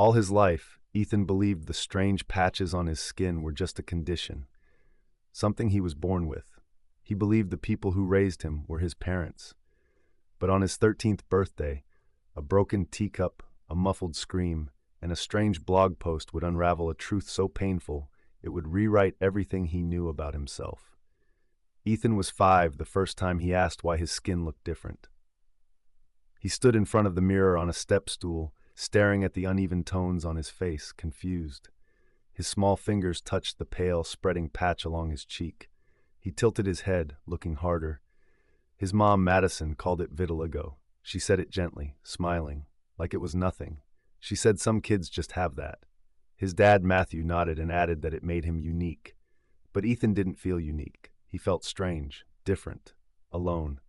All his life, Ethan believed the strange patches on his skin were just a condition, something he was born with. He believed the people who raised him were his parents. But on his 13th birthday, a broken teacup, a muffled scream, and a strange blog post would unravel a truth so painful it would rewrite everything he knew about himself. Ethan was 5 the first time he asked why his skin looked different. He stood in front of the mirror on a step stool, staring at the uneven tones on his face, confused. His small fingers touched the pale, spreading patch along his cheek. He tilted his head, looking harder. His mom, Madison, called it vitiligo. She said it gently, smiling, like it was nothing. She said some kids just have that. His dad, Matthew, nodded and added that it made him unique. But Ethan didn't feel unique. He felt strange, different, alone.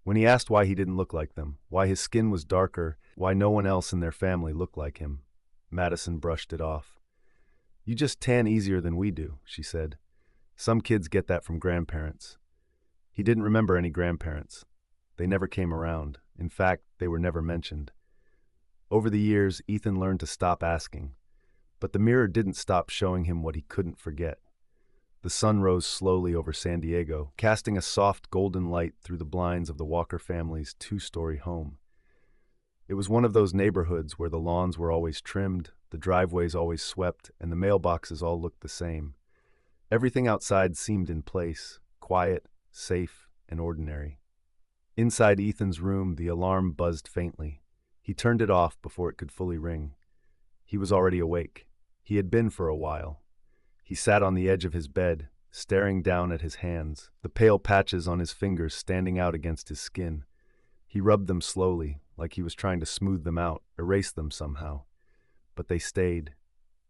When he asked why he didn't look like them, why his skin was darker, why no one else in their family looked like him, Madison brushed it off. "You just tan easier than we do," she said. "Some kids get that from grandparents." He didn't remember any grandparents. They never came around. In fact, they were never mentioned. Over the years, Ethan learned to stop asking. But the mirror didn't stop showing him what he couldn't forget. The sun rose slowly over San Diego, casting a soft golden light through the blinds of the Walker family's 2-story home. It was one of those neighborhoods where the lawns were always trimmed, the driveways always swept, and the mailboxes all looked the same. Everything outside seemed in place, quiet, safe, and ordinary. Inside Ethan's room, the alarm buzzed faintly. He turned it off before it could fully ring. He was already awake. He had been for a while. He sat on the edge of his bed, staring down at his hands, the pale patches on his fingers standing out against his skin. He rubbed them slowly, like he was trying to smooth them out, erase them somehow. But they stayed.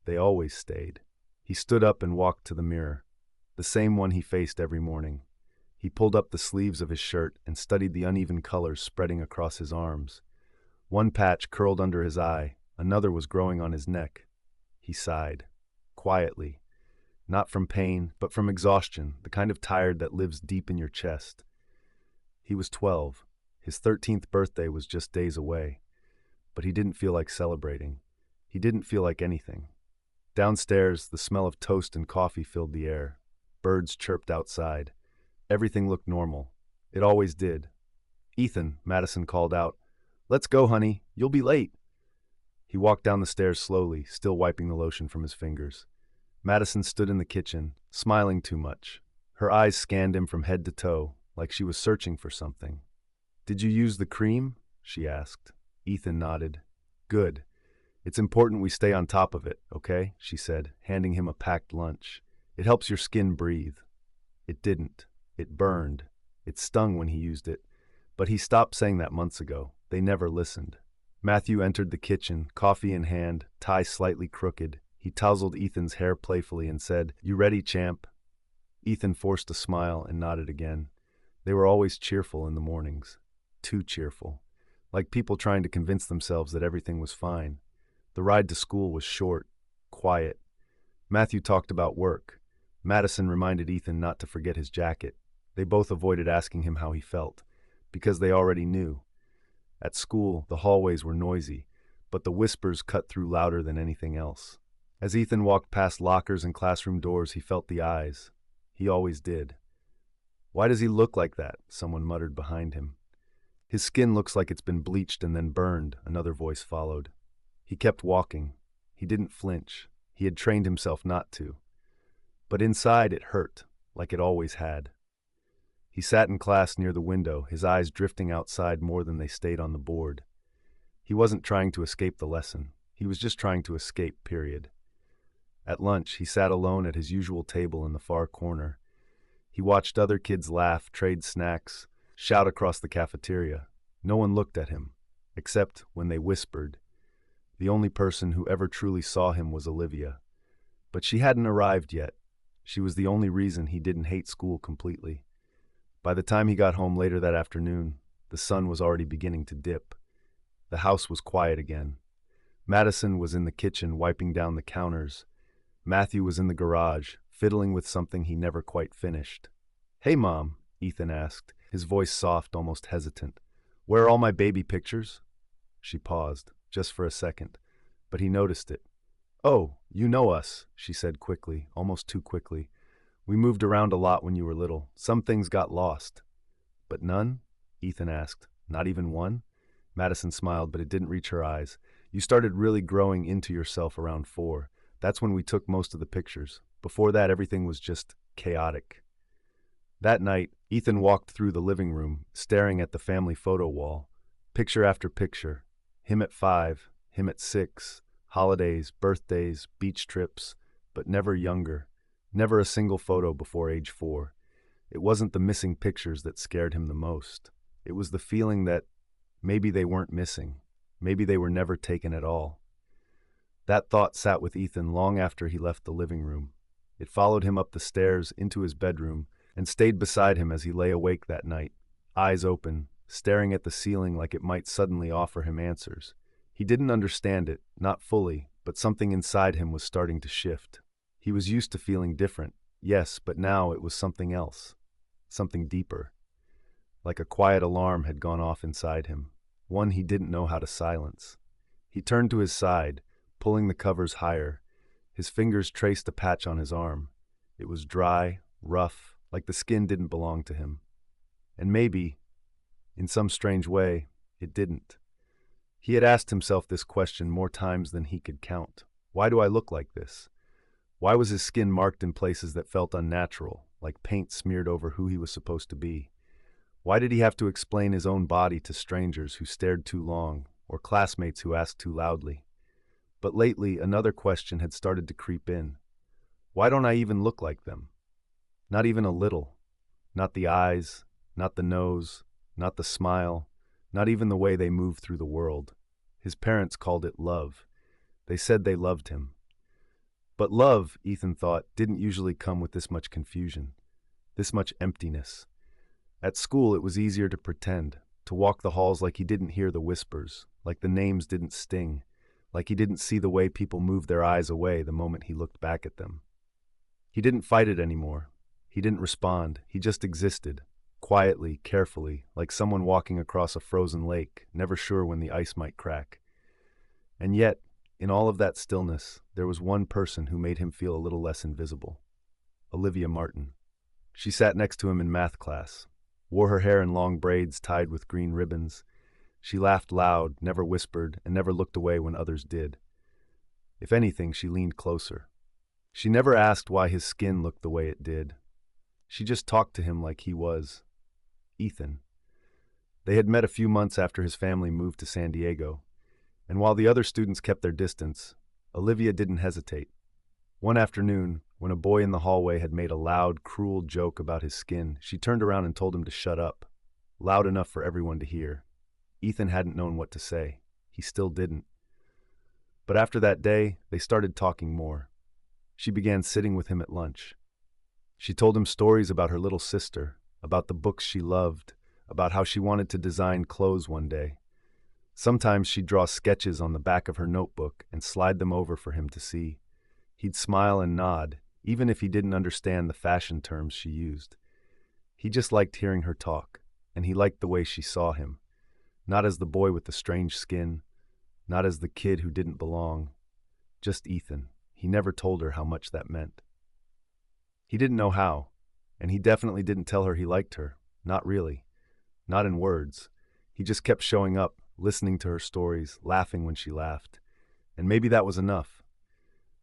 They always stayed. He stood up and walked to the mirror, the same one he faced every morning. He pulled up the sleeves of his shirt and studied the uneven colors spreading across his arms. One patch curled under his eye, another was growing on his neck. He sighed, quietly. Not from pain, but from exhaustion, the kind of tired that lives deep in your chest. He was 12. His 13th birthday was just days away. But he didn't feel like celebrating. He didn't feel like anything. Downstairs, the smell of toast and coffee filled the air. Birds chirped outside. Everything looked normal. It always did. "Ethan," Madison called out. "Let's go, honey. You'll be late." He walked down the stairs slowly, still wiping the lotion from his fingers. Madison stood in the kitchen, smiling too much. Her eyes scanned him from head to toe, like she was searching for something. "Did you use the cream?" she asked. Ethan nodded. "Good. It's important we stay on top of it, okay?" she said, handing him a packed lunch. "It helps your skin breathe." It didn't. It burned. It stung when he used it. But he stopped saying that months ago. They never listened. Matthew entered the kitchen, coffee in hand, tie slightly crooked. He tousled Ethan's hair playfully and said, "You ready, champ?" Ethan forced a smile and nodded again. They were always cheerful in the mornings. Too cheerful. Like people trying to convince themselves that everything was fine. The ride to school was short, quiet. Matthew talked about work. Madison reminded Ethan not to forget his jacket. They both avoided asking him how he felt, because they already knew. At school, the hallways were noisy, but the whispers cut through louder than anything else. As Ethan walked past lockers and classroom doors, he felt the eyes. He always did. "Why does he look like that?" someone muttered behind him. "His skin looks like it's been bleached and then burned," another voice followed. He kept walking. He didn't flinch. He had trained himself not to. But inside it hurt, like it always had. He sat in class near the window, his eyes drifting outside more than they stayed on the board. He wasn't trying to escape the lesson. He was just trying to escape, period. At lunch, he sat alone at his usual table in the far corner. He watched other kids laugh, trade snacks, shout across the cafeteria. No one looked at him, except when they whispered. The only person who ever truly saw him was Olivia. But she hadn't arrived yet. She was the only reason he didn't hate school completely. By the time he got home later that afternoon, the sun was already beginning to dip. The house was quiet again. Madison was in the kitchen wiping down the counters. Matthew was in the garage, fiddling with something he never quite finished. "Hey, Mom," Ethan asked, his voice soft, almost hesitant. "Where are all my baby pictures?" She paused, just for a second. but he noticed it. "Oh, you know us," she said quickly, almost too quickly. "We moved around a lot when you were little. Some things got lost." "But none?" Ethan asked. "Not even one?" Madison smiled, but it didn't reach her eyes. "You started really growing into yourself around 4. That's when we took most of the pictures. Before that, everything was just chaotic." That night, Ethan walked through the living room, staring at the family photo wall. Picture after picture. Him at 5, him at 6, holidays, birthdays, beach trips, but never younger. Never a single photo before age 4. It wasn't the missing pictures that scared him the most. It was the feeling that maybe they weren't missing. Maybe they were never taken at all. That thought sat with Ethan long after he left the living room. It followed him up the stairs into his bedroom and stayed beside him as he lay awake that night, eyes open, staring at the ceiling like it might suddenly offer him answers. He didn't understand it, not fully, but something inside him was starting to shift. He was used to feeling different, yes, but now it was something else, something deeper. Like a quiet alarm had gone off inside him, one he didn't know how to silence. He turned to his side, pulling the covers higher. His fingers traced a patch on his arm. It was dry, rough, like the skin didn't belong to him. And maybe, in some strange way, it didn't. He had asked himself this question more times than he could count. Why do I look like this? Why was his skin marked in places that felt unnatural, like paint smeared over who he was supposed to be? Why did he have to explain his own body to strangers who stared too long, or classmates who asked too loudly? But lately, another question had started to creep in. Why don't I even look like them? Not even a little. Not the eyes, not the nose, not the smile, not even the way they move through the world. His parents called it love. They said they loved him. But love, Ethan thought, didn't usually come with this much confusion, this much emptiness. At school, it was easier to pretend, to walk the halls like he didn't hear the whispers, like the names didn't sting, like he didn't see the way people moved their eyes away the moment he looked back at them. He didn't fight it anymore. He didn't respond. He just existed, quietly, carefully, like someone walking across a frozen lake, never sure when the ice might crack. And yet, in all of that stillness, there was one person who made him feel a little less invisible. Olivia Martin. She sat next to him in math class, wore her hair in long braids tied with green ribbons. She laughed loud, never whispered, and never looked away when others did. If anything, she leaned closer. She never asked why his skin looked the way it did. She just talked to him like he was Ethan. They had met a few months after his family moved to San Diego, and while the other students kept their distance, Olivia didn't hesitate. One afternoon, when a boy in the hallway had made a loud, cruel joke about his skin, she turned around and told him to shut up, loud enough for everyone to hear. Ethan hadn't known what to say. He still didn't. But after that day, they started talking more. She began sitting with him at lunch. She told him stories about her little sister, about the books she loved, about how she wanted to design clothes one day. Sometimes she'd draw sketches on the back of her notebook and slide them over for him to see. He'd smile and nod, even if he didn't understand the fashion terms she used. He just liked hearing her talk, and he liked the way she saw him. Not as the boy with the strange skin, not as the kid who didn't belong. Just Ethan. He never told her how much that meant. He didn't know how, and he definitely didn't tell her he liked her. Not really. Not in words. He just kept showing up, listening to her stories, laughing when she laughed. And maybe that was enough.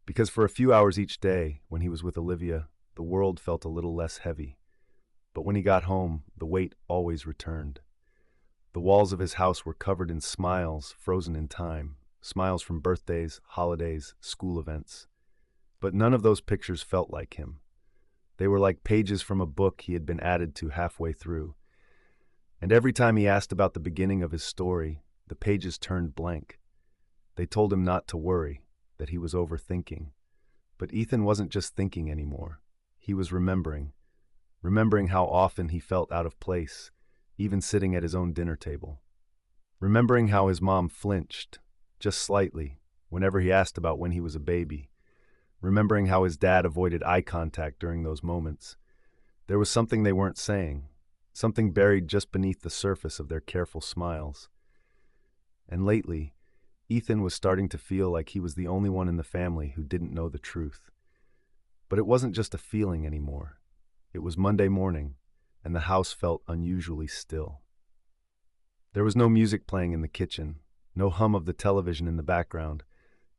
Because for a few hours each day, when he was with Olivia, the world felt a little less heavy. But when he got home, the weight always returned. The walls of his house were covered in smiles frozen in time, smiles from birthdays, holidays, school events. But none of those pictures felt like him. They were like pages from a book he had been added to halfway through. And every time he asked about the beginning of his story, the pages turned blank. They told him not to worry, that he was overthinking. But Ethan wasn't just thinking anymore. He was remembering how often he felt out of place, even sitting at his own dinner table. Remembering how his mom flinched, just slightly, whenever he asked about when he was a baby. Remembering how his dad avoided eye contact during those moments. There was something they weren't saying, something buried just beneath the surface of their careful smiles. And lately, Ethan was starting to feel like he was the only one in the family who didn't know the truth. But it wasn't just a feeling anymore. It was Monday morning, and the house felt unusually still. There was no music playing in the kitchen, no hum of the television in the background,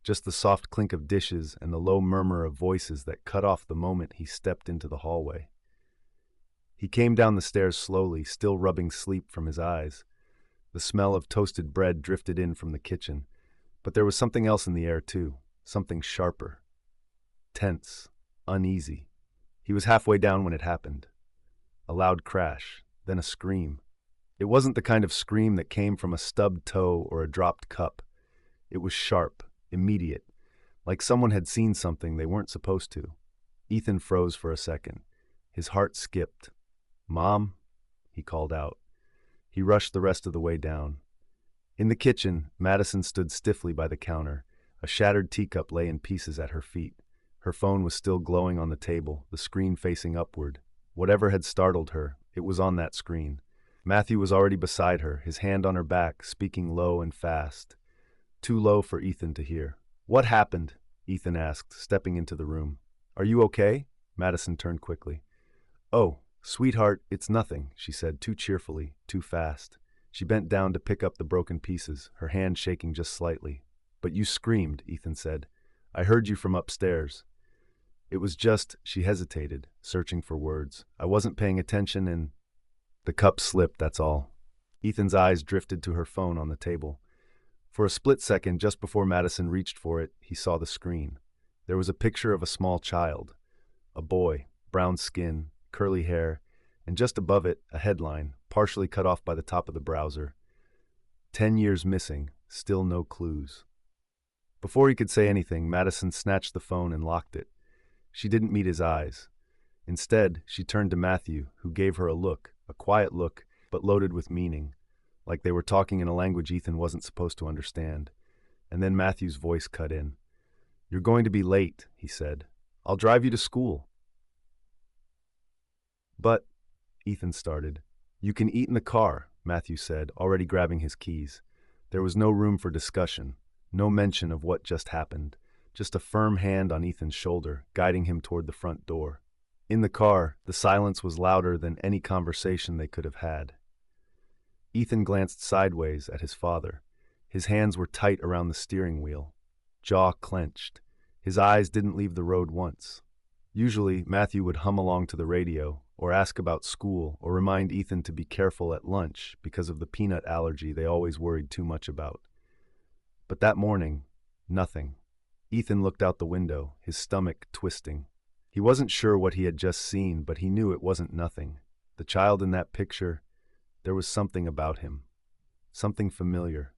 just the soft clink of dishes and the low murmur of voices that cut off the moment he stepped into the hallway. He came down the stairs slowly, still rubbing sleep from his eyes. The smell of toasted bread drifted in from the kitchen, but there was something else in the air too, something sharper. Tense, uneasy. He was halfway down when it happened. A loud crash, then a scream. It wasn't the kind of scream that came from a stubbed toe or a dropped cup. It was sharp, immediate, like someone had seen something they weren't supposed to. Ethan froze for a second. His heart skipped. "Mom?" he called out. He rushed the rest of the way down. In the kitchen, Madison stood stiffly by the counter. A shattered teacup lay in pieces at her feet. Her phone was still glowing on the table, the screen facing upward. Whatever had startled her, it was on that screen. Matthew was already beside her, his hand on her back, speaking low and fast. Too low for Ethan to hear. "What happened?" Ethan asked, stepping into the room. "Are you okay?" Madison turned quickly. "Oh, sweetheart, it's nothing," she said, too cheerfully, too fast. She bent down to pick up the broken pieces, her hand shaking just slightly. "But you screamed," Ethan said. "I heard you from upstairs." It was just, she hesitated, searching for words. "I wasn't paying attention and—" The cup slipped, that's all. Ethan's eyes drifted to her phone on the table. For a split second, just before Madison reached for it, he saw the screen. There was a picture of a small child. A boy, brown skin, curly hair, and just above it, a headline, partially cut off by the top of the browser. 10 years missing, still no clues. Before he could say anything, Madison snatched the phone and locked it. She didn't meet his eyes. Instead, she turned to Matthew, who gave her a look, a quiet look, but loaded with meaning, like they were talking in a language Ethan wasn't supposed to understand. And then Matthew's voice cut in. "You're going to be late," he said. "I'll drive you to school." "But," Ethan started. "You can eat in the car," Matthew said, already grabbing his keys. There was no room for discussion, no mention of what just happened, just a firm hand on Ethan's shoulder, guiding him toward the front door. In the car, the silence was louder than any conversation they could have had. Ethan glanced sideways at his father. His hands were tight around the steering wheel, jaw clenched. His eyes didn't leave the road once. Usually, Matthew would hum along to the radio, or ask about school, or remind Ethan to be careful at lunch because of the peanut allergy they always worried too much about. But that morning, nothing. Ethan looked out the window, his stomach twisting. He wasn't sure what he had just seen, but he knew it wasn't nothing. The child in that picture, there was something about him. Something familiar.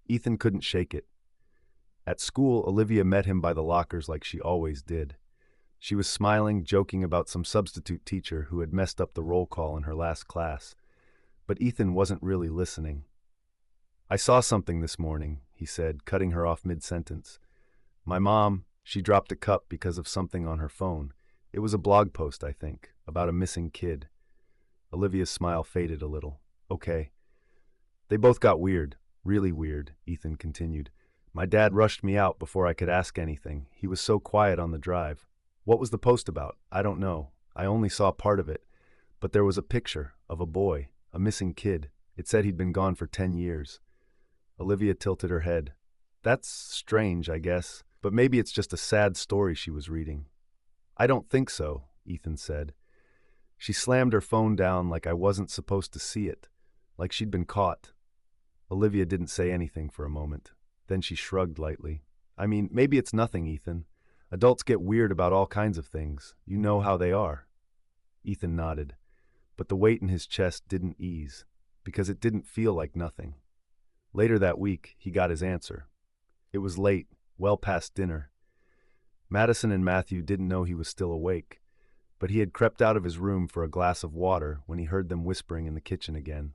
Ethan couldn't shake it. At school, Olivia met him by the lockers like she always did. She was smiling, joking about some substitute teacher who had messed up the roll call in her last class. But Ethan wasn't really listening. "I saw something this morning," he said, cutting her off mid-sentence. "My mom, she dropped a cup because of something on her phone. It was a blog post, I think, about a missing kid." Olivia's smile faded a little. "Okay." "They both got weird, really weird," Ethan continued. "My dad rushed me out before I could ask anything. He was so quiet on the drive. What was the post about? I don't know. I only saw part of it. But there was a picture of a boy, a missing kid. It said he'd been gone for 10 years. Olivia tilted her head. "That's strange, I guess. But maybe it's just a sad story she was reading." "I don't think so," Ethan said. She slammed her phone down like I wasn't supposed to see it, like she'd been caught. Olivia didn't say anything for a moment. Then she shrugged lightly. "I mean, maybe it's nothing, Ethan. Adults get weird about all kinds of things. You know how they are." Ethan nodded, but the weight in his chest didn't ease, because it didn't feel like nothing. Later that week, he got his answer. It was late, well past dinner. Madison and Matthew didn't know he was still awake, but he had crept out of his room for a glass of water when he heard them whispering in the kitchen again.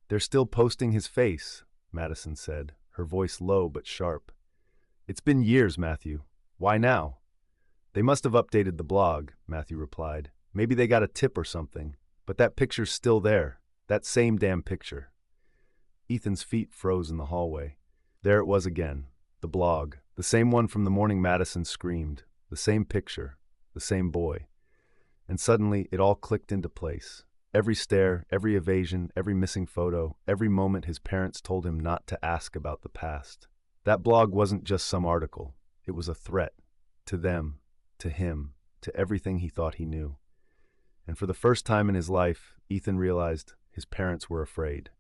"They're still posting his face," Madison said, her voice low but sharp. "It's been years, Matthew. Why now?" "They must have updated the blog," Matthew replied. "Maybe they got a tip or something. But that picture's still there. That same damn picture." Ethan's feet froze in the hallway. There it was again, the blog, the same one from the morning Madison screamed, the same picture, the same boy. And suddenly, it all clicked into place. Every stare, every evasion, every missing photo, every moment his parents told him not to ask about the past. That blog wasn't just some article. It was a threat. To them, to him, to everything he thought he knew. And for the first time in his life, Ethan realized his parents were afraid.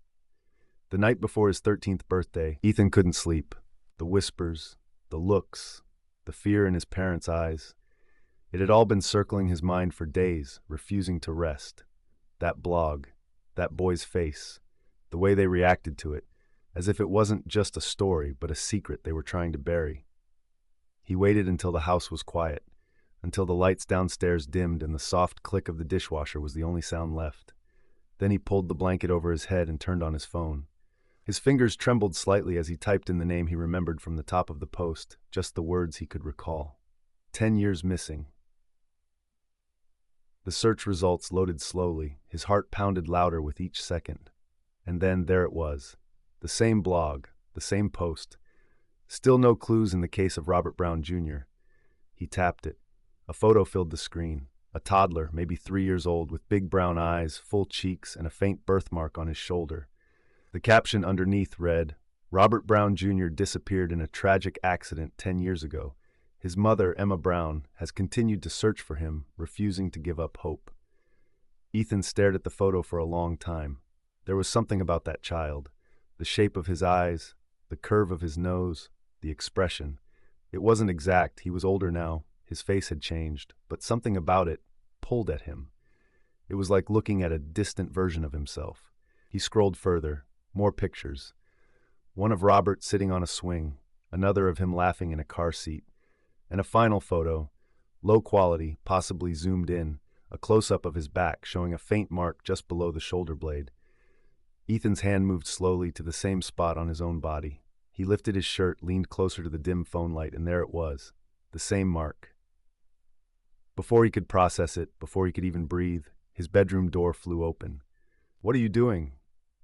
The night before his 13th birthday, Ethan couldn't sleep. The whispers, the looks, the fear in his parents' eyes. It had all been circling his mind for days, refusing to rest. That blog, that boy's face, the way they reacted to it, as if it wasn't just a story, but a secret they were trying to bury. He waited until the house was quiet, until the lights downstairs dimmed and the soft click of the dishwasher was the only sound left. Then he pulled the blanket over his head and turned on his phone. His fingers trembled slightly as he typed in the name he remembered from the top of the post, just the words he could recall. 10 years missing. The search results loaded slowly, his heart pounded louder with each second. And then there it was. The same blog, the same post. Still no clues in the case of Robert Brown Jr. He tapped it. A photo filled the screen. A toddler, maybe 3 years old, with big brown eyes, full cheeks, and a faint birthmark on his shoulder. The caption underneath read, "Robert Brown Jr. disappeared in a tragic accident 10 years ago. His mother, Emma Brown, has continued to search for him, refusing to give up hope." Ethan stared at the photo for a long time. There was something about that child. The shape of his eyes, the curve of his nose, the expression. It wasn't exact, he was older now, his face had changed, but something about it pulled at him. It was like looking at a distant version of himself. He scrolled further, more pictures. One of Robert sitting on a swing, another of him laughing in a car seat, and a final photo, low quality, possibly zoomed in, a close-up of his back showing a faint mark just below the shoulder blade. Ethan's hand moved slowly to the same spot on his own body. He lifted his shirt, leaned closer to the dim phone light, and there it was, the same mark. Before he could process it, before he could even breathe, his bedroom door flew open. "What are you doing?"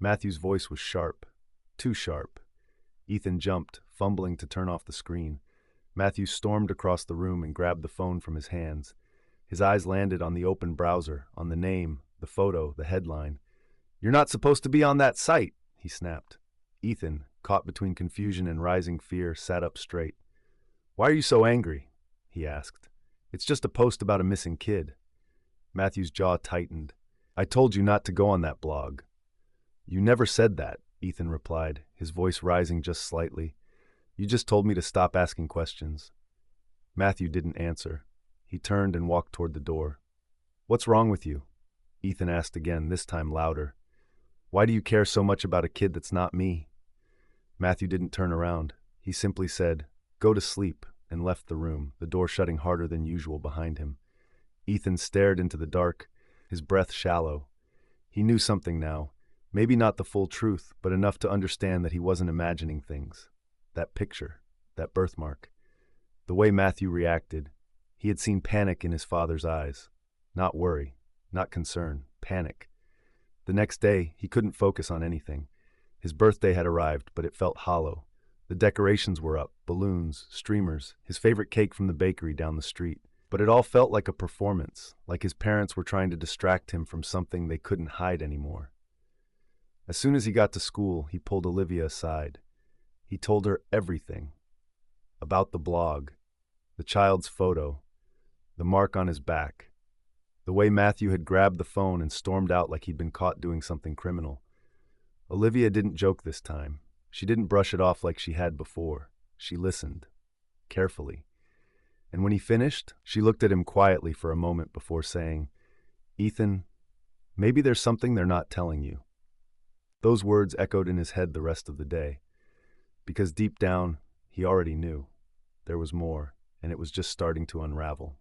Matthew's voice was sharp, too sharp. Ethan jumped, fumbling to turn off the screen. Matthew stormed across the room and grabbed the phone from his hands. His eyes landed on the open browser, on the name, the photo, the headline. "You're not supposed to be on that site," he snapped. Ethan, caught between confusion and rising fear, sat up straight. "Why are you so angry?" he asked. "It's just a post about a missing kid." Matthew's jaw tightened. "I told you not to go on that blog." "You never said that," Ethan replied, his voice rising just slightly. "You just told me to stop asking questions." Matthew didn't answer. He turned and walked toward the door. "What's wrong with you?" Ethan asked again, this time louder. "Why do you care so much about a kid that's not me?" Matthew didn't turn around. He simply said, "Go to sleep," and left the room, the door shutting harder than usual behind him. Ethan stared into the dark, his breath shallow. He knew something now. Maybe not the full truth, but enough to understand that he wasn't imagining things. That picture, that birthmark. The way Matthew reacted. He had seen panic in his father's eyes. Not worry, not concern, panic. The next day, he couldn't focus on anything. His birthday had arrived, but it felt hollow. The decorations were up, balloons, streamers, his favorite cake from the bakery down the street. But it all felt like a performance, like his parents were trying to distract him from something they couldn't hide anymore. As soon as he got to school, he pulled Olivia aside. He told her everything. About the blog, the child's photo, the mark on his back, the way Matthew had grabbed the phone and stormed out like he'd been caught doing something criminal. Olivia didn't joke this time. She didn't brush it off like she had before. She listened, carefully. And when he finished, she looked at him quietly for a moment before saying, "Ethan, maybe there's something they're not telling you." Those words echoed in his head the rest of the day. Because deep down, he already knew. There was more, and it was just starting to unravel.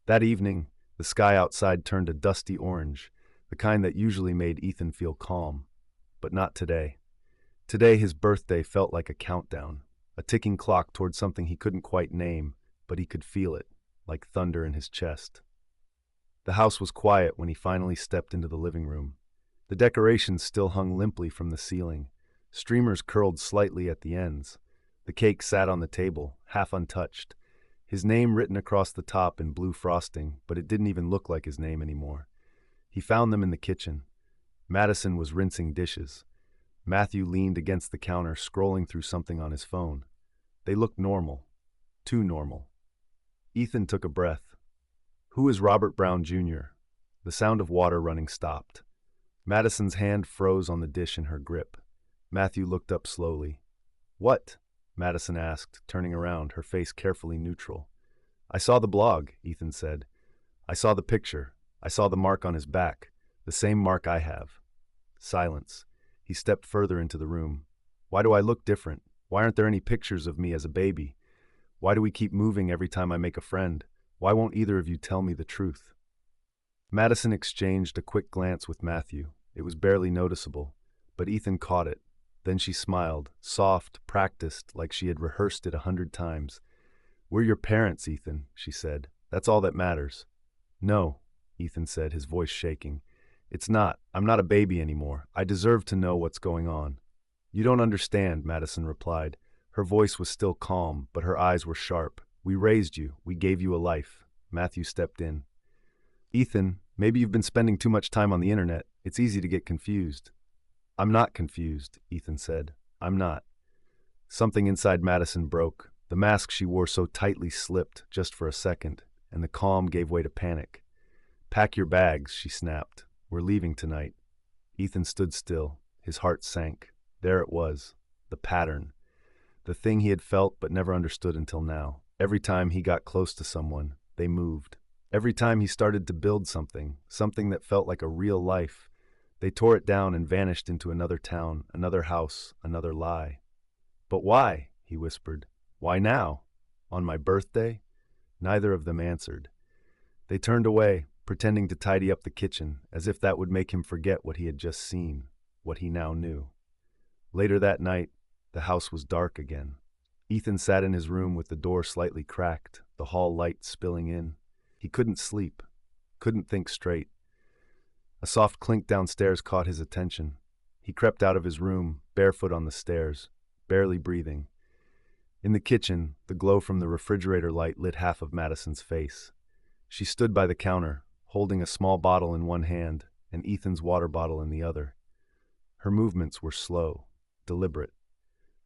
That evening, the sky outside turned a dusty orange, the kind that usually made Ethan feel calm. But not today. Today, his birthday felt like a countdown, a ticking clock toward something he couldn't quite name, but he could feel it, like thunder in his chest. The house was quiet when he finally stepped into the living room. The decorations still hung limply from the ceiling. Streamers curled slightly at the ends. The cake sat on the table, half untouched. His name written across the top in blue frosting, but it didn't even look like his name anymore. He found them in the kitchen. Madison was rinsing dishes. Matthew leaned against the counter, scrolling through something on his phone. They looked normal. Too normal. Ethan took a breath. "Who is Robert Brown, Jr.?" The sound of water running stopped. Madison's hand froze on the dish in her grip. Matthew looked up slowly. "What?" Madison asked, turning around, her face carefully neutral. "I saw the blog," Ethan said. "I saw the picture. I saw the mark on his back, the same mark I have." Silence. He stepped further into the room. "Why do I look different? Why aren't there any pictures of me as a baby? Why do we keep moving every time I make a friend? Why won't either of you tell me the truth?" Madison exchanged a quick glance with Matthew. It was barely noticeable, but Ethan caught it. Then she smiled, soft, practiced, like she had rehearsed it 100 times. "We're your parents, Ethan," she said. "That's all that matters." "No," Ethan said, his voice shaking. "It's not. I'm not a baby anymore. I deserve to know what's going on." "You don't understand," Madison replied. Her voice was still calm, but her eyes were sharp. "We raised you. We gave you a life." Matthew stepped in. "Ethan, maybe you've been spending too much time on the internet. It's easy to get confused." "I'm not confused," Ethan said. "I'm not." Something inside Madison broke. The mask she wore so tightly slipped, just for a second, and the calm gave way to panic. "Pack your bags," she snapped. "We're leaving tonight." Ethan stood still. His heart sank. There it was. The pattern. The thing he had felt but never understood until now. Every time he got close to someone, they moved. Every time he started to build something, something that felt like a real life, they tore it down and vanished into another town, another house, another lie. "But why?" he whispered. "Why now? On my birthday?" Neither of them answered. They turned away, pretending to tidy up the kitchen, as if that would make him forget what he had just seen, what he now knew. Later that night, the house was dark again. Ethan sat in his room with the door slightly cracked, the hall light spilling in. He couldn't sleep, couldn't think straight. A soft clink downstairs caught his attention. He crept out of his room, barefoot on the stairs, barely breathing. In the kitchen, the glow from the refrigerator light lit half of Madison's face. She stood by the counter, holding a small bottle in one hand and Ethan's water bottle in the other. Her movements were slow, deliberate.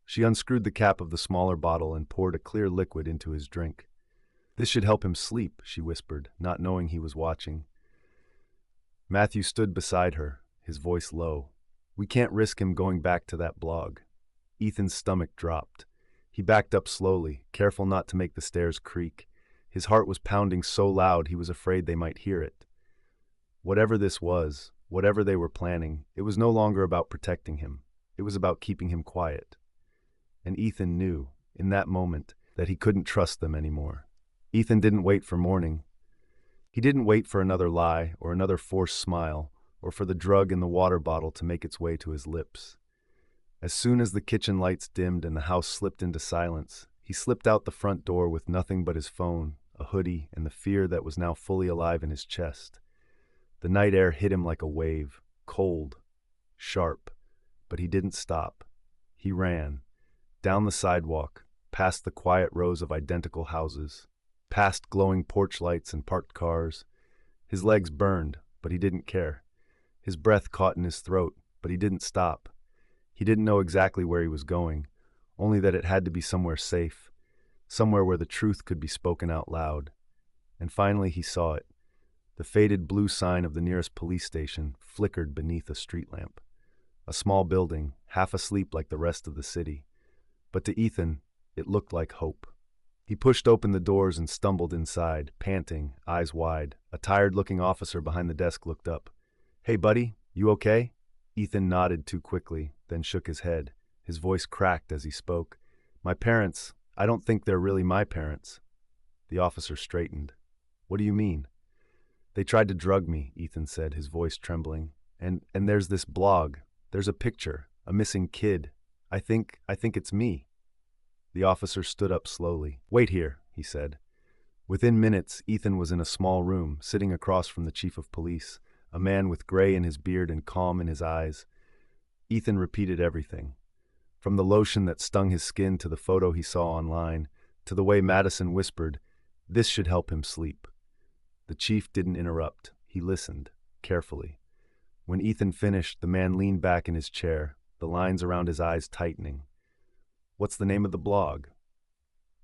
She unscrewed the cap of the smaller bottle and poured a clear liquid into his drink. "This should help him sleep," she whispered, not knowing he was watching. Matthew stood beside her, his voice low. "We can't risk him going back to that blog." Ethan's stomach dropped. He backed up slowly, careful not to make the stairs creak. His heart was pounding so loud he was afraid they might hear it. Whatever this was, whatever they were planning, it was no longer about protecting him. It was about keeping him quiet. And Ethan knew, in that moment, that he couldn't trust them anymore. Ethan didn't wait for morning. He didn't wait for another lie or another forced smile or for the drug in the water bottle to make its way to his lips. As soon as the kitchen lights dimmed and the house slipped into silence, he slipped out the front door with nothing but his phone, a hoodie, and the fear that was now fully alive in his chest. The night air hit him like a wave, cold, sharp, but he didn't stop. He ran, down the sidewalk, past the quiet rows of identical houses, past glowing porch lights and parked cars. His legs burned, but he didn't care. His breath caught in his throat, but he didn't stop. He didn't know exactly where he was going, only that it had to be somewhere safe, somewhere where the truth could be spoken out loud. And finally he saw it. The faded blue sign of the nearest police station flickered beneath a street lamp. A small building, half asleep like the rest of the city. But to Ethan, it looked like hope. He pushed open the doors and stumbled inside, panting, eyes wide. A tired-looking officer behind the desk looked up. "Hey, buddy, you okay?" Ethan nodded too quickly, then shook his head. His voice cracked as he spoke. "My parents, I don't think they're really my parents." The officer straightened. "What do you mean?" "They tried to drug me," Ethan said, his voice trembling. And there's this blog. There's a picture, a missing kid. I think it's me." The officer stood up slowly. "Wait here," he said. Within minutes, Ethan was in a small room, sitting across from the chief of police, a man with gray in his beard and calm in his eyes. Ethan repeated everything. From the lotion that stung his skin to the photo he saw online, to the way Madison whispered, "This should help him sleep." The chief didn't interrupt. He listened, carefully. When Ethan finished, the man leaned back in his chair, the lines around his eyes tightening. "What's the name of the blog?"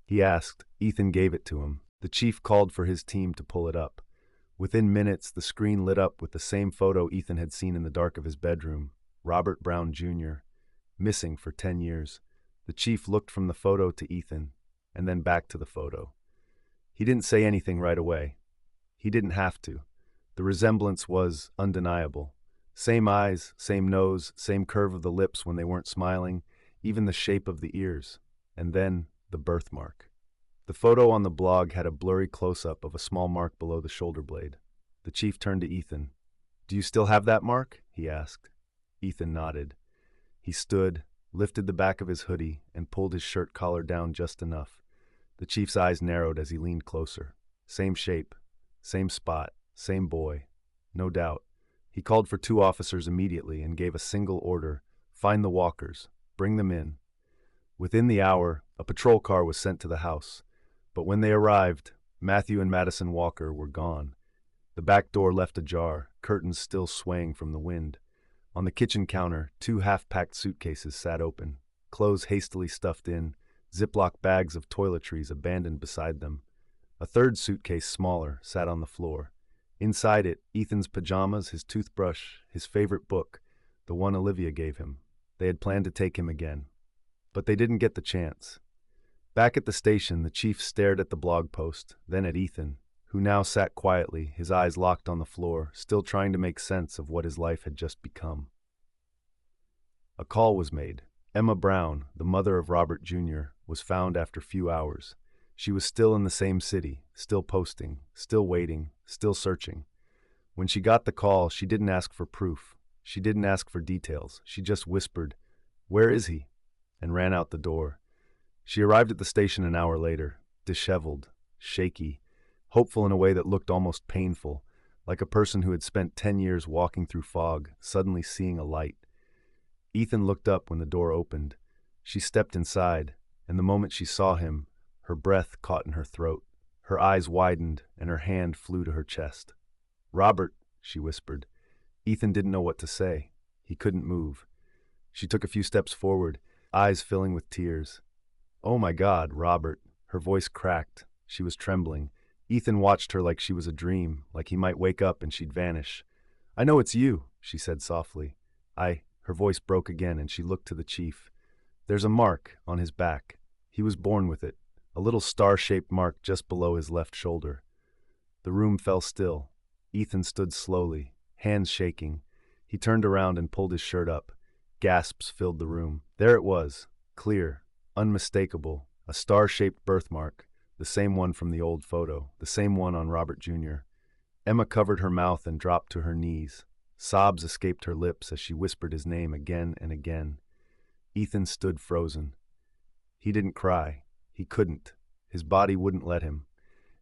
he asked. Ethan gave it to him. The chief called for his team to pull it up. Within minutes, the screen lit up with the same photo Ethan had seen in the dark of his bedroom. Robert Brown, Jr., missing for 10 years. The chief looked from the photo to Ethan, and then back to the photo. He didn't say anything right away. He didn't have to. The resemblance was undeniable. Same eyes, same nose, same curve of the lips when they weren't smiling, even the shape of the ears. And then the birthmark. The photo on the blog had a blurry close-up of a small mark below the shoulder blade. The chief turned to Ethan. "Do you still have that mark?" he asked. Ethan nodded. He stood, lifted the back of his hoodie, and pulled his shirt collar down just enough. The chief's eyes narrowed as he leaned closer. Same shape, same spot, same boy. No doubt. He called for 2 officers immediately and gave a single order: "Find the walkers. Bring them in." Within the hour, a patrol car was sent to the house. But when they arrived, Matthew and Madison Walker were gone. The back door left ajar, curtains still swaying from the wind. On the kitchen counter, 2 half-packed suitcases sat open, clothes hastily stuffed in, Ziploc bags of toiletries abandoned beside them. A third suitcase, smaller, sat on the floor. Inside it, Ethan's pajamas, his toothbrush, his favorite book, the one Olivia gave him. They had planned to take him again. But they didn't get the chance. Back at the station, the chief stared at the blog post, then at Ethan, who now sat quietly, his eyes locked on the floor, still trying to make sense of what his life had just become. A call was made. Emma Brown, the mother of Robert Jr., was found after few hours. She was still in the same city, still posting, still waiting, still searching. When she got the call, she didn't ask for proof. She didn't ask for details. She just whispered, "Where is he?" and ran out the door. She arrived at the station an hour later, disheveled, shaky, hopeful in a way that looked almost painful, like a person who had spent 10 years walking through fog, suddenly seeing a light. Ethan looked up when the door opened. She stepped inside, and the moment she saw him, her breath caught in her throat. Her eyes widened, and her hand flew to her chest. "Robert," she whispered. Ethan didn't know what to say. He couldn't move. She took a few steps forward, eyes filling with tears. "Oh my God, Robert." Her voice cracked. She was trembling. Ethan watched her like she was a dream, like he might wake up and she'd vanish. "I know it's you," she said softly. Her voice broke again, and she looked to the chief. "There's a mark on his back. He was born with it, a little star-shaped mark just below his left shoulder." The room fell still. Ethan stood slowly, hands shaking. He turned around and pulled his shirt up. Gasps filled the room. There it was, clear, unmistakable, a star-shaped birthmark, the same one from the old photo, the same one on Robert Jr. Emma covered her mouth and dropped to her knees. Sobs escaped her lips as she whispered his name again and again. Ethan stood frozen. He didn't cry. He couldn't. His body wouldn't let him.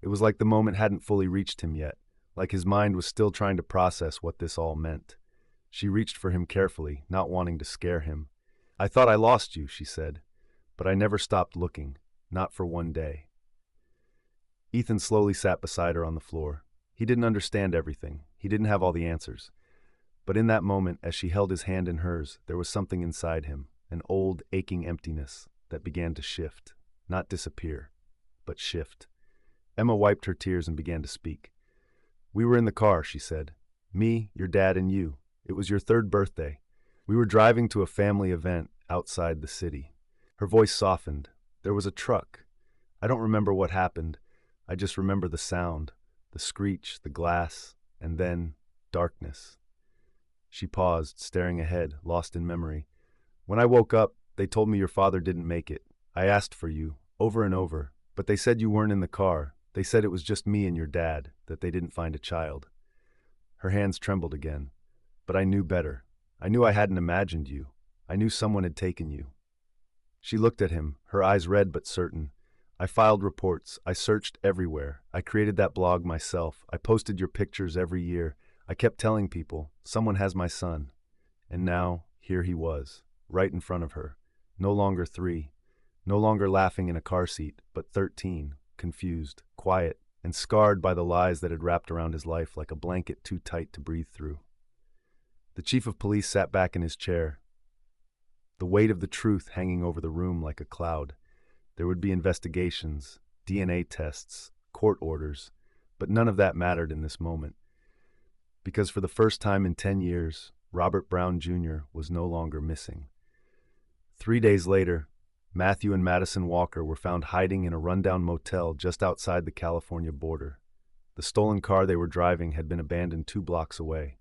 It was like the moment hadn't fully reached him yet, like his mind was still trying to process what this all meant. She reached for him carefully, not wanting to scare him. "I thought I lost you," she said, "but I never stopped looking, not for one day." Ethan slowly sat beside her on the floor. He didn't understand everything. He didn't have all the answers. But in that moment, as she held his hand in hers, there was something inside him, an old, aching emptiness that began to shift, not disappear, but shift. Emma wiped her tears and began to speak. "We were in the car," she said. "Me, your dad, and you. It was your 3rd birthday. We were driving to a family event outside the city." Her voice softened. "There was a truck. I don't remember what happened. I just remember the sound, the screech, the glass, and then darkness." She paused, staring ahead, lost in memory. "When I woke up, they told me your father didn't make it. I asked for you, over and over, but they said you weren't in the car. They said it was just me and your dad, that they didn't find a child." Her hands trembled again. "But I knew better. I knew I hadn't imagined you. I knew someone had taken you." She looked at him, her eyes red but certain. "I filed reports. I searched everywhere. I created that blog myself. I posted your pictures every year. I kept telling people, someone has my son." And now, here he was, right in front of her. No longer 3. No longer laughing in a car seat, but 13, confused, quiet, and scarred by the lies that had wrapped around his life like a blanket too tight to breathe through. The chief of police sat back in his chair, the weight of the truth hanging over the room like a cloud. There would be investigations, DNA tests, court orders, but none of that mattered in this moment. Because for the first time in 10 years, Robert Brown Jr. was no longer missing. 3 days later, Matthew and Madison Walker were found hiding in a rundown motel just outside the California border. The stolen car they were driving had been abandoned 2 blocks away.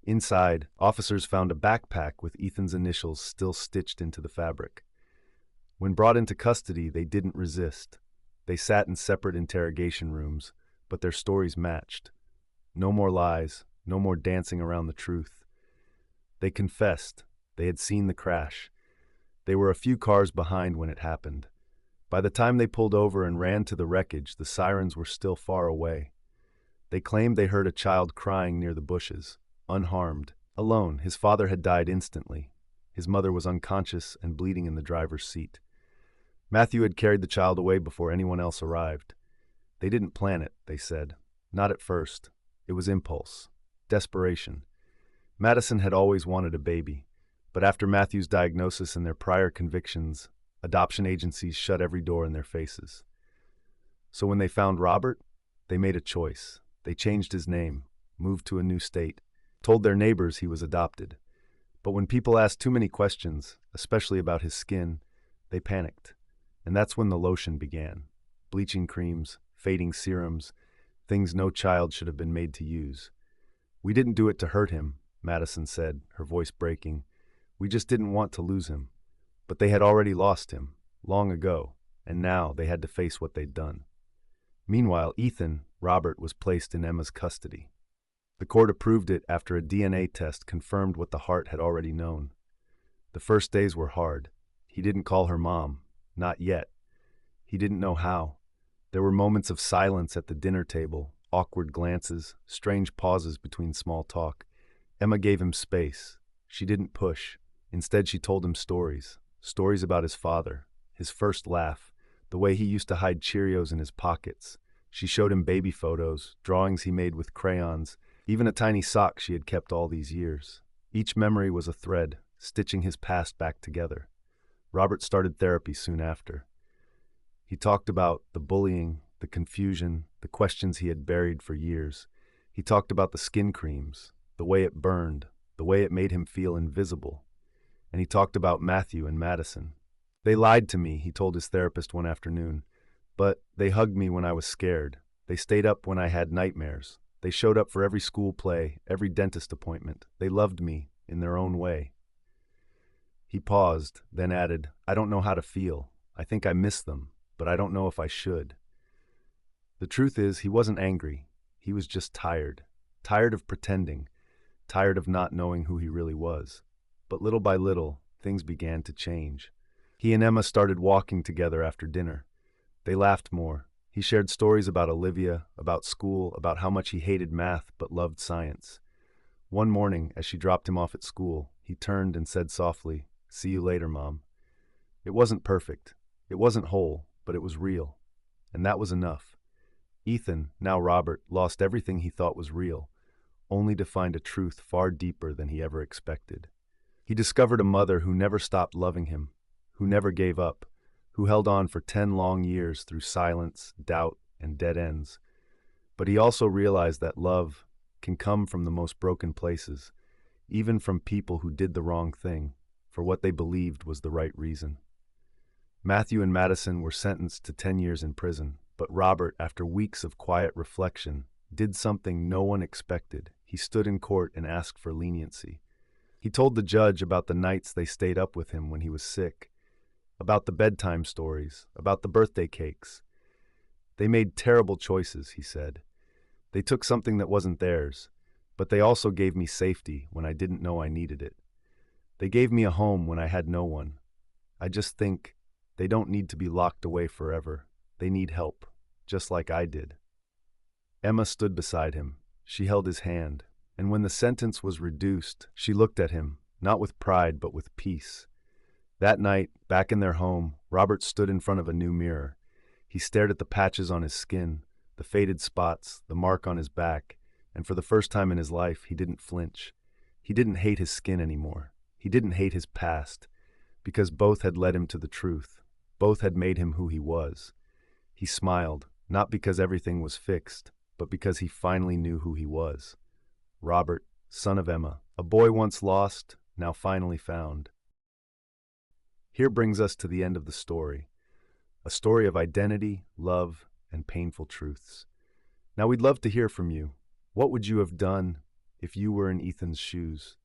Inside, officers found a backpack with Ethan's initials still stitched into the fabric. When brought into custody, they didn't resist. They sat in separate interrogation rooms, but their stories matched. No more lies, no more dancing around the truth. They confessed. They had seen the crash. They were a few cars behind when it happened. By the time they pulled over and ran to the wreckage, the sirens were still far away. They claimed they heard a child crying near the bushes, unharmed, alone. His father had died instantly. His mother was unconscious and bleeding in the driver's seat. Matthew had carried the child away before anyone else arrived. They didn't plan it, they said. Not at first. It was impulse. Desperation. Madison had always wanted a baby, but after Matthew's diagnosis and their prior convictions, adoption agencies shut every door in their faces. So when they found Robert, they made a choice. They changed his name, moved to a new state, told their neighbors he was adopted. But when people asked too many questions, especially about his skin, they panicked. And that's when the lotion began. Bleaching creams, fading serums, things no child should have been made to use. We didn't do it to hurt him, Madison said, her voice breaking. We just didn't want to lose him. But they had already lost him, long ago, and now they had to face what they'd done. Meanwhile, Ethan, Robert, was placed in Emma's custody. The court approved it after a DNA test confirmed what the heart had already known. The first days were hard. He didn't call her mom. Not yet. He didn't know how. There were moments of silence at the dinner table, awkward glances, strange pauses between small talk. Emma gave him space. She didn't push. Instead, she told him stories. Stories about his father, his first laugh, the way he used to hide Cheerios in his pockets. She showed him baby photos, drawings he made with crayons, even a tiny sock she had kept all these years. Each memory was a thread, stitching his past back together. Robert started therapy soon after. He talked about the bullying, the confusion, the questions he had buried for years. He talked about the skin creams, the way it burned, the way it made him feel invisible. And he talked about Matthew and Madison. They lied to me, he told his therapist one afternoon, but they hugged me when I was scared. They stayed up when I had nightmares. They showed up for every school play, every dentist appointment. They loved me in their own way. He paused, then added, I don't know how to feel. I think I miss them, but I don't know if I should. The truth is, he wasn't angry. He was just tired. Tired of pretending. Tired of not knowing who he really was. But little by little, things began to change. He and Emma started walking together after dinner. They laughed more. He shared stories about Olivia, about school, about how much he hated math but loved science. One morning, as she dropped him off at school, he turned and said softly, See you later, Mom. It wasn't perfect. It wasn't whole, but it was real. And that was enough. Ethan, now Robert, lost everything he thought was real, only to find a truth far deeper than he ever expected. He discovered a mother who never stopped loving him, who never gave up, who held on for 10 long years through silence, doubt, and dead ends. But he also realized that love can come from the most broken places, even from people who did the wrong thing, for what they believed was the right reason. Matthew and Madison were sentenced to 10 years in prison, but Robert, after weeks of quiet reflection, did something no one expected. He stood in court and asked for leniency. He told the judge about the nights they stayed up with him when he was sick, about the bedtime stories, about the birthday cakes. They made terrible choices, he said. They took something that wasn't theirs, but they also gave me safety when I didn't know I needed it. They gave me a home when I had no one. I just think they don't need to be locked away forever. They need help, just like I did. Emma stood beside him. She held his hand, and when the sentence was reduced, she looked at him, not with pride but with peace. That night, back in their home, Robert stood in front of a new mirror. He stared at the patches on his skin, the faded spots, the mark on his back, and for the first time in his life, he didn't flinch. He didn't hate his skin anymore. He didn't hate his past, because both had led him to the truth. Both had made him who he was. He smiled, not because everything was fixed, but because he finally knew who he was. Robert, son of Emma, a boy once lost, now finally found. Here brings us to the end of the story, a story of identity, love, and painful truths. Now we'd love to hear from you. What would you have done if you were in Ethan's shoes?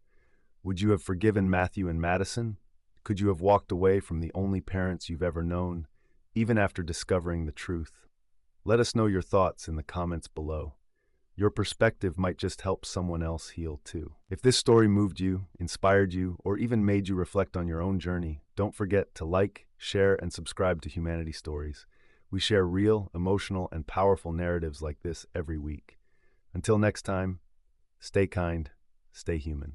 Would you have forgiven Matthew and Madison? Could you have walked away from the only parents you've ever known, even after discovering the truth? Let us know your thoughts in the comments below. Your perspective might just help someone else heal too. If this story moved you, inspired you, or even made you reflect on your own journey, don't forget to like, share, and subscribe to Humanity Stories. We share real, emotional, and powerful narratives like this every week. Until next time, stay kind, stay human.